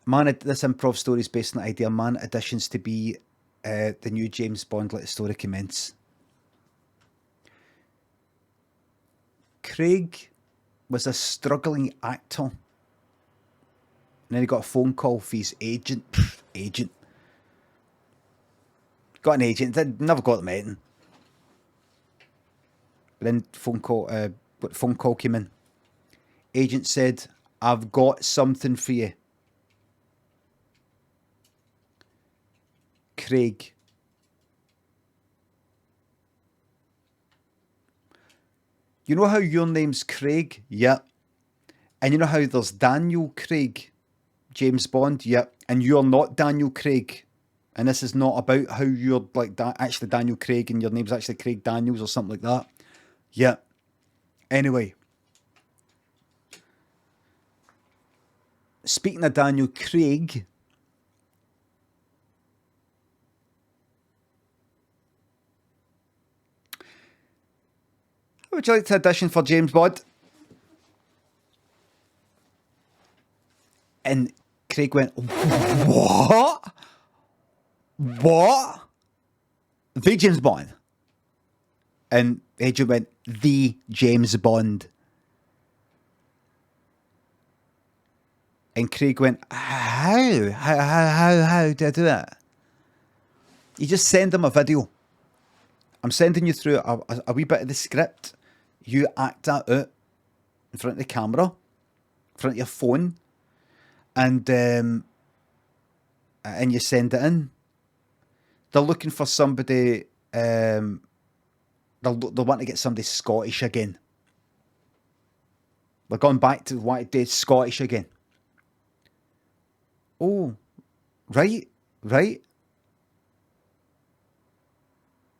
Man, this improv story is based on the idea man auditions to be the new James Bond. Let the story commence. Craig was a struggling actor. And then he got a phone call for his agent. Agent. Got an agent. Never got the meeting. But then phone call came in. Agent said, I've got something for you. Craig. You know how your name's Craig? Yeah. And you know how there's Daniel Craig, James Bond? Yeah. And you're not Daniel Craig. And this is not about how you're like actually Daniel Craig and your name's actually Craig Daniels or something like that. Yeah. Anyway. Speaking of Daniel Craig, would you like to audition for James Bond? And Craig went, what? What? The James Bond? And Agent went, the James Bond. And Craig went, how do I do that? You just send him a video. I'm sending you through a wee bit of the script. You act that out in front of the camera, in front of your phone, and you send it in. They're looking for somebody. They'll want to get somebody Scottish again. They're going back to what it did, Scottish again. Oh, right.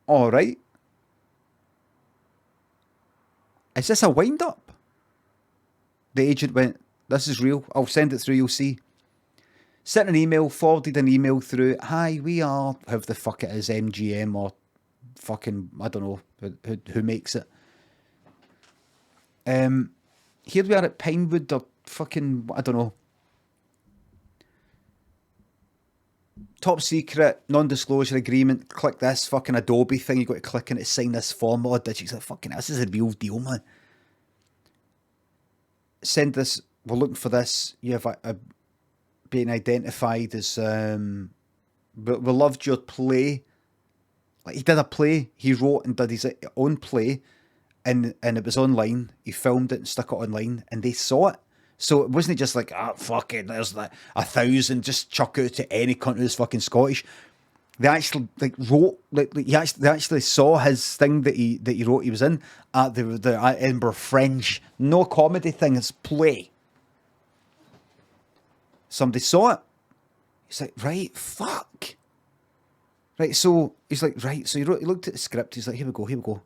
All right. Is this a wind-up? The agent went, this is real. I'll send it through, you'll see. Sent an email, forwarded an email through. Hi, we are, whoever the fuck it is, MGM or fucking, I don't know who makes it. Here we are at Pinewood or fucking, I don't know. Top secret, non-disclosure agreement. Click this fucking Adobe thing. You got to click on it to sign this form. Oh, she's like, fucking, this is a real deal, man. Send this. We're looking for this. You have being identified as. We loved your play. Like he did a play. He wrote and did his own play, and it was online. He filmed it and stuck it online, and they saw it. So it wasn't just like, fuck it, there's like 1,000, just chuck it to any country that's fucking Scottish. They actually wrote, they actually saw his thing that he wrote he was in at the Edinburgh Fringe. No comedy thing, it's play. Somebody saw it. He's like, right, fuck. Right, so he's like, right, so he looked at the script, he's like, here we go.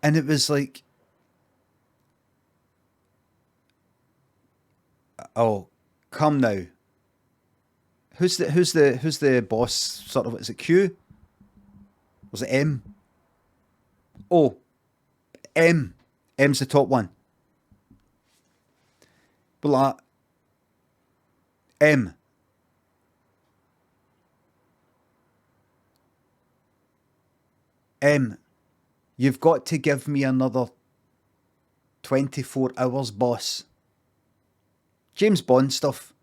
And it was like, oh, come now. Who's the boss? Sort of, is it Q? Was it M? Oh, M. M's the top one. Blah. M. M. You've got to give me another 24 hours, boss. James Bond stuff.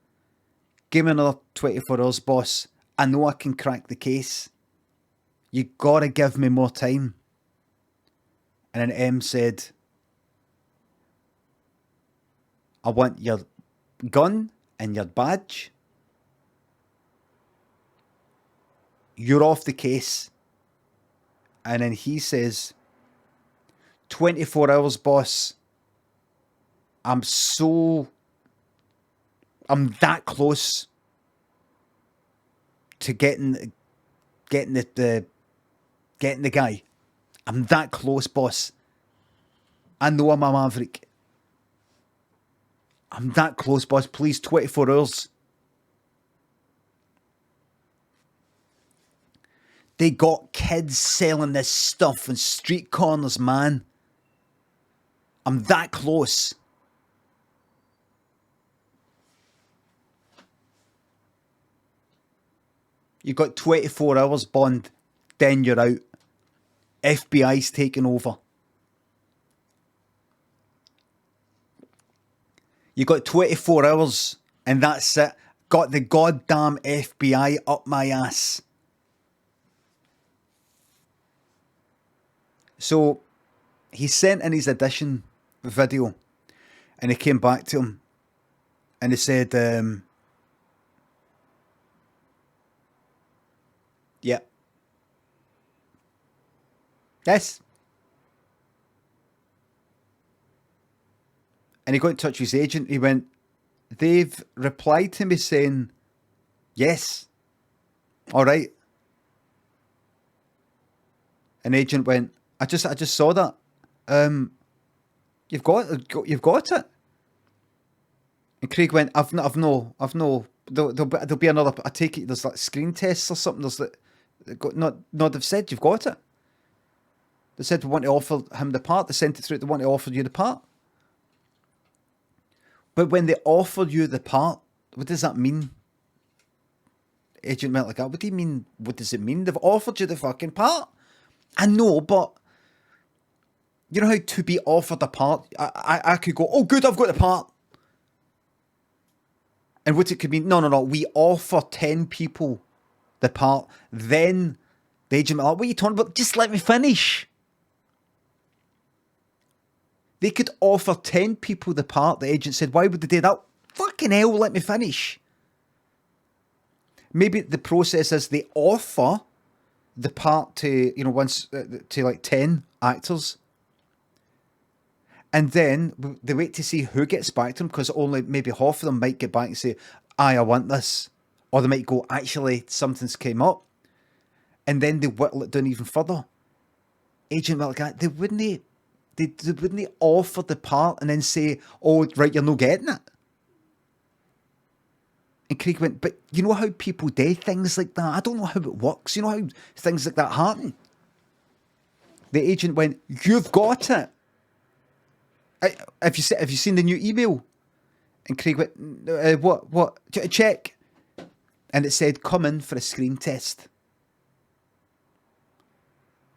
Give me another 24 hours, boss. I know I can crack the case. You gotta give me more time. And then M said, I want your gun and your badge. You're off the case. And then he says, 24 hours, boss. I'm that close to getting the guy. I'm that close, boss. I know I'm a maverick. I'm that close, boss. Please, 24 hours. They got kids selling this stuff in street corners, man. I'm that close. You've got 24 hours, Bond. Then you're out. FBI's taking over. You got 24 hours and that's it. Got the goddamn FBI up my ass. So he sent in his audition video and he came back to him and he said, yeah. Yes. And he got in touch with his agent. He went, they've replied to me saying, yes. All right. An agent went, I just saw that. You've got it. And Craig went, I've no. There'll be another. I take it there's like screen tests or something. There's like, no, they've said you've got it. They said we want to offer him the part. They sent it through. They want to offer you the part. But when they offered you the part, what does that mean? Agent went like that. What do you mean? What does it mean? They've offered you the fucking part. I know, but you know how to be offered a part, I could go, oh good, I've got the part. And what it could mean, no, we offer 10 people the part, then the agent went like, what are you talking about? Just let me finish. They could offer 10 people the part. The agent said, why would they do that? Fucking hell, let me finish. Maybe the process is they offer the part to, once to like 10 actors. And then they wait to see who gets back to them, because only maybe half of them might get back and say, I want this. Or they might go, actually, something's came up. And then they whittle it down even further. Agent went like that, they wouldn't offer the part and then say, oh, right, you're not getting it. And Craig went, but you know how people do things like that? I don't know how it works. You know how things like that happen? The agent went, you've got it. Have you seen the new email? And Craig went, what? Check. And it said, come in for a screen test.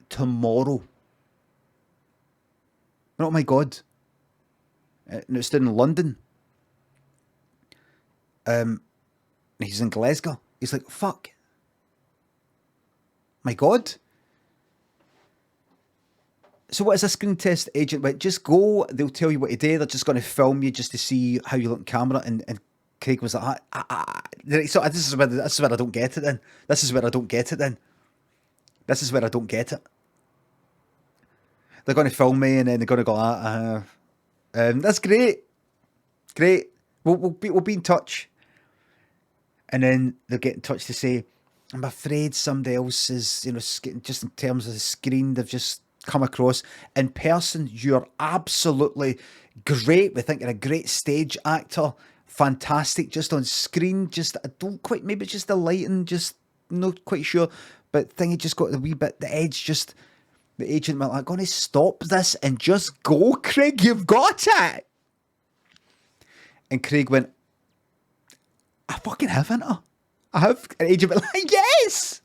Tomorrow. Oh my God. And it's down in London. He's in Glasgow. He's like, fuck. My God. So what is a screen test? Agent went, just go. They'll tell you what to do. They're just going to film you just to see how you look on camera. And Craig was like, so this is where I don't get it then. This is where I don't get it. They're going to film me and then they're going to go, that's great. Great. We'll be in touch. And then they'll get in touch to say, I'm afraid somebody else is, just in terms of the screen, they've just come across. In person, you're absolutely great. We think you're a great stage actor. Fantastic. Just on screen, I don't quite, maybe it's just the lighting, just not quite sure. But thingy just got a wee bit, the edge just, the agent went, I'm going to stop this and just go, Craig, you've got it. And Craig went, I fucking haven't. I have. And agent went like, yes.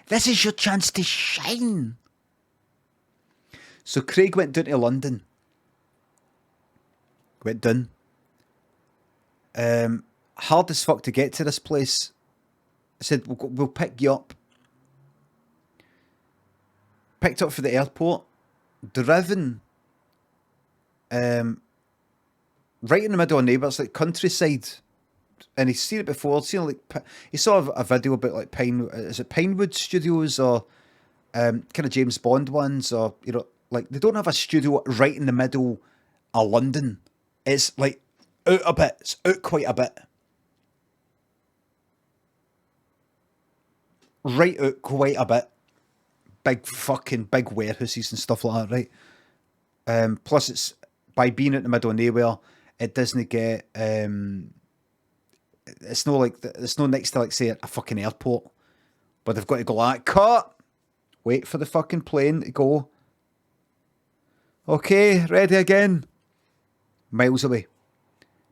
This is your chance to shine. So Craig went down to London. Went down. Hard as fuck to get to this place. I said, we'll pick you up. Picked up for the airport. Driven. Right in the middle of nowhere, it's like countryside, and he's seen it before. He saw a video about like Pinewood Studios or kind of James Bond ones, or like they don't have a studio right in the middle of London. It's like out a bit. It's out quite a bit. Right out quite a bit. Big warehouses and stuff like that, right? Plus, it's by being in the middle of nowhere. It doesn't get, it's no next to, like, say, a fucking airport. But they've got to go like, cut! Wait for the fucking plane to go. Okay, ready again. Miles away.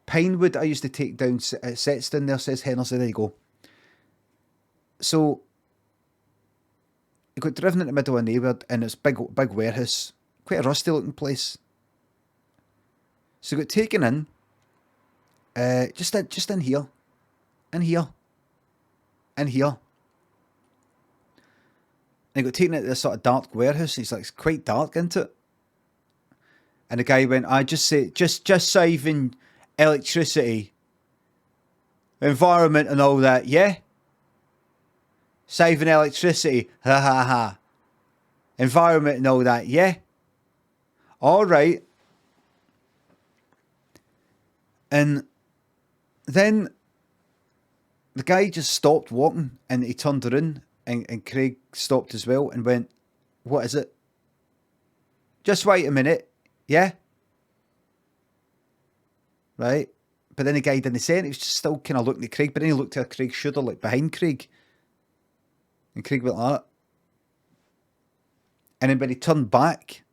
Pinewood, I used to take down sets down there, says Henderson. There you go. So, you got driven in the middle of nowhere, and it's big warehouse, quite a rusty looking place. So, got taken in, just in here, and here. And he got taken into this sort of dark warehouse. He's like, it's quite dark, isn't it? And the guy went, I just saving electricity, environment and all that, yeah? Saving electricity, ha ha ha. Environment and all that, yeah? All right. And then the guy just stopped walking and he turned around and Craig stopped as well and went, what is it? Just wait a minute, yeah? Right? But then the guy didn't say it. He was just still kind of looking at Craig, but then he looked at Craig's shoulder, like behind Craig. And Craig went like that. And then when he turned back,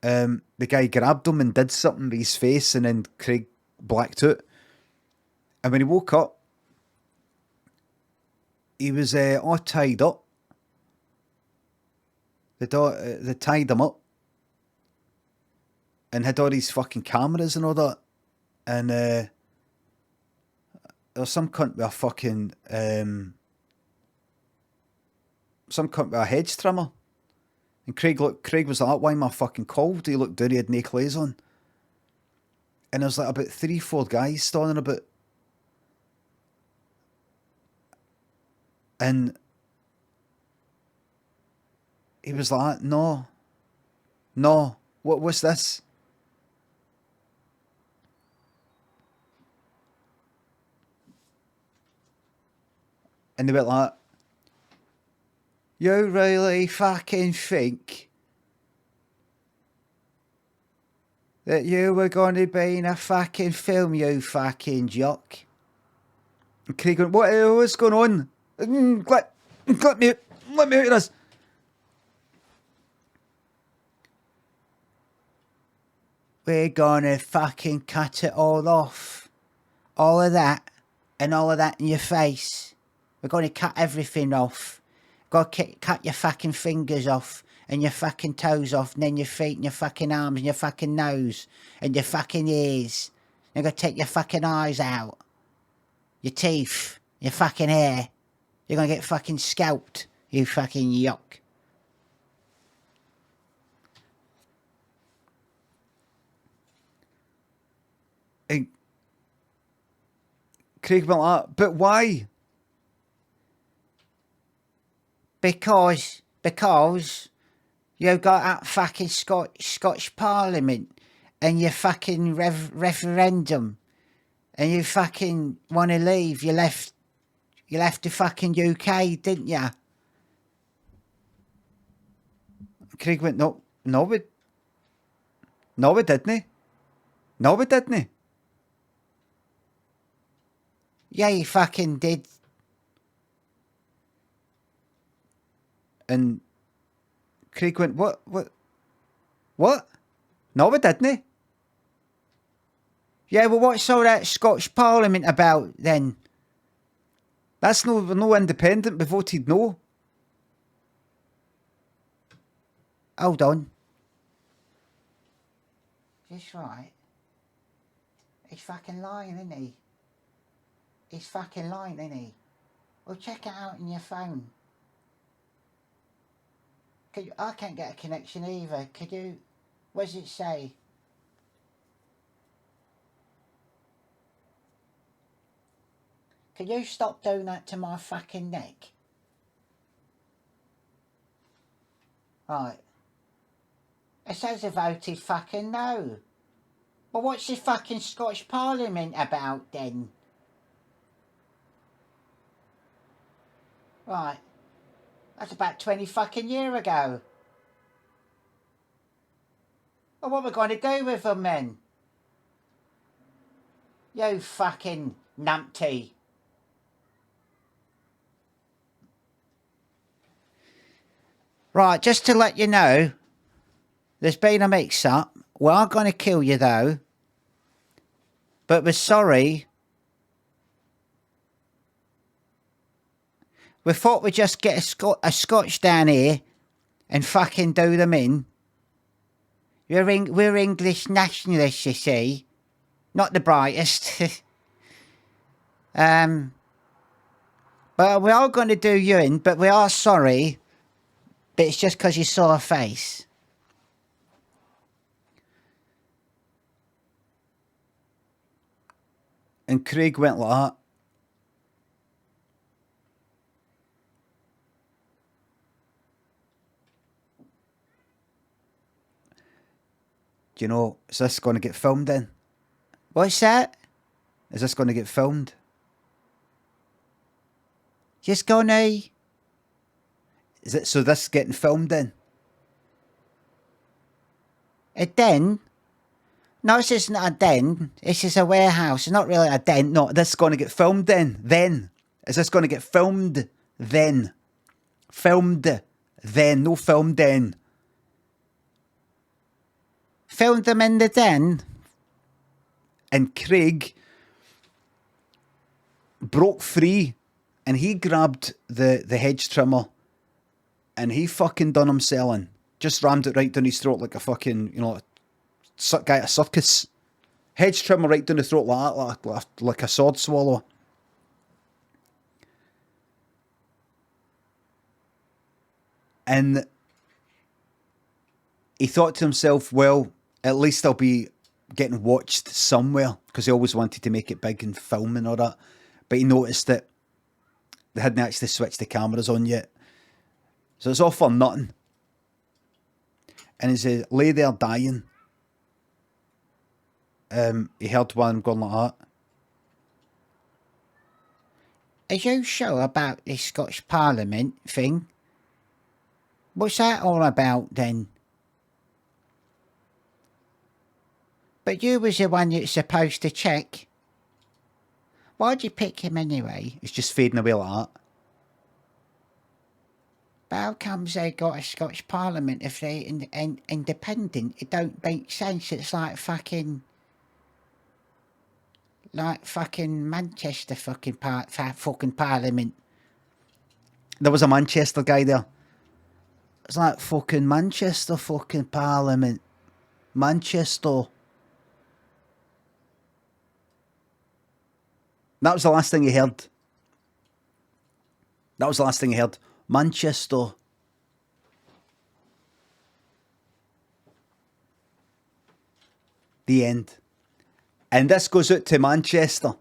the guy grabbed him and did something with his face, and then Craig blacked out. And when he woke up, he was all tied up. They tied him up and had all these fucking cameras and all that. And there was some cunt with a fucking some cunt with a hedge trimmer. And Craig was like, why am I fucking cold? He looked dirty, he had no clothes on. And there was like about 3-4 guys standing about. And he was like, no, what's this? And they went like, you really fucking think that you were going to be in a fucking film, you fucking jock? And Craig went, what's going on? Let me out of this. We're gonna fucking cut it all off. All of that and all of that in your face. We're gonna cut everything off. Got to cut your fucking fingers off and your fucking toes off, and then your feet and your fucking arms and your fucking nose and your fucking ears. You're gonna take your fucking eyes out. Your teeth, your fucking hair. You're gonna get fucking scalped, you fucking yuck. And Craig went like that, but why? Because you've got that fucking Scotch Parliament and your fucking referendum, and you fucking want to leave. You left the fucking UK, didn't you? Craig went, no, we didn't. No, we didn't. Yeah, you fucking did. And Craig went, what? No, we didn't. Yeah, well, what's all that Scotch Parliament about then? That's no independent. We voted no. Hold on. Just right. He's fucking lying, isn't he? He's fucking lying, isn't he? Well, check it out on your phone. I can't get a connection either. Could you? What does it say? Could you stop doing that to my fucking neck? Right. It says they voted fucking no. Well, what's the fucking Scottish Parliament about then? Right. That's about 20 fucking years ago. Well, what are we going to do with them then? You fucking numpty. Right, just to let you know, there's been a mix-up. We are going to kill you, though. but we're sorry. We thought we'd just get a scotch down here and fucking do them in. We're English nationalists, you see. Not the brightest. But we are going to do you in, but we are sorry. But it's just because you saw a face. And Craig went like that. Do you know, is this going to get filmed then? What's that? Is this going to get filmed? Just gonna... Is it, so this is getting filmed then? A den? No, this isn't a den. This is a warehouse. It's not really a den. No, this is going to get filmed then. Then. Is this going to get filmed then? Filmed then. No filmed then. Filmed them in the den. And Craig broke free and he grabbed the hedge trimmer and he fucking done him selling. Just rammed it right down his throat like a fucking, you know, guy at a circus. Hedge trimmer right down the throat like that, like a sword swallower. And he thought to himself, well, at least I'll be getting watched somewhere, because he always wanted to make it big and film and all that. But he noticed that they hadn't actually switched the cameras on yet. So it's all for nothing. And as he lay there dying, he heard one going like that. Are you sure about this Scottish Parliament thing? What's that all about then? But you was the one that's supposed to check. Why'd you pick him anyway? It's just fading away like that. But how comes they got a Scottish Parliament if they're independent? It don't make sense. It's like fucking Manchester fucking Parliament. There was a Manchester guy there. It's like fucking Manchester fucking Parliament. Manchester. That was the last thing he heard. That was the last thing he heard. Manchester. The end. And this goes out to Manchester.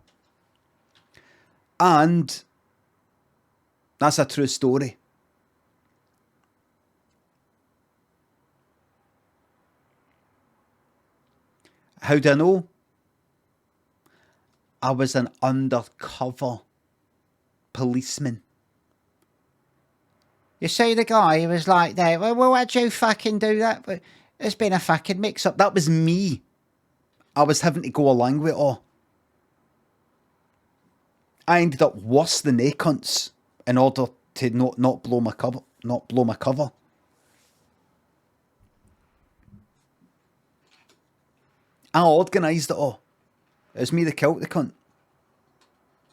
And that's a true story. How do I know? I was an undercover policeman. You see the guy who was like there, well, why'd you fucking do that? There's been a fucking mix-up. That was me. I was having to go along with it all. I ended up worse than they cunts in order to not blow my cover. Not blow my cover. I organised it all. It was me that killed the cunt.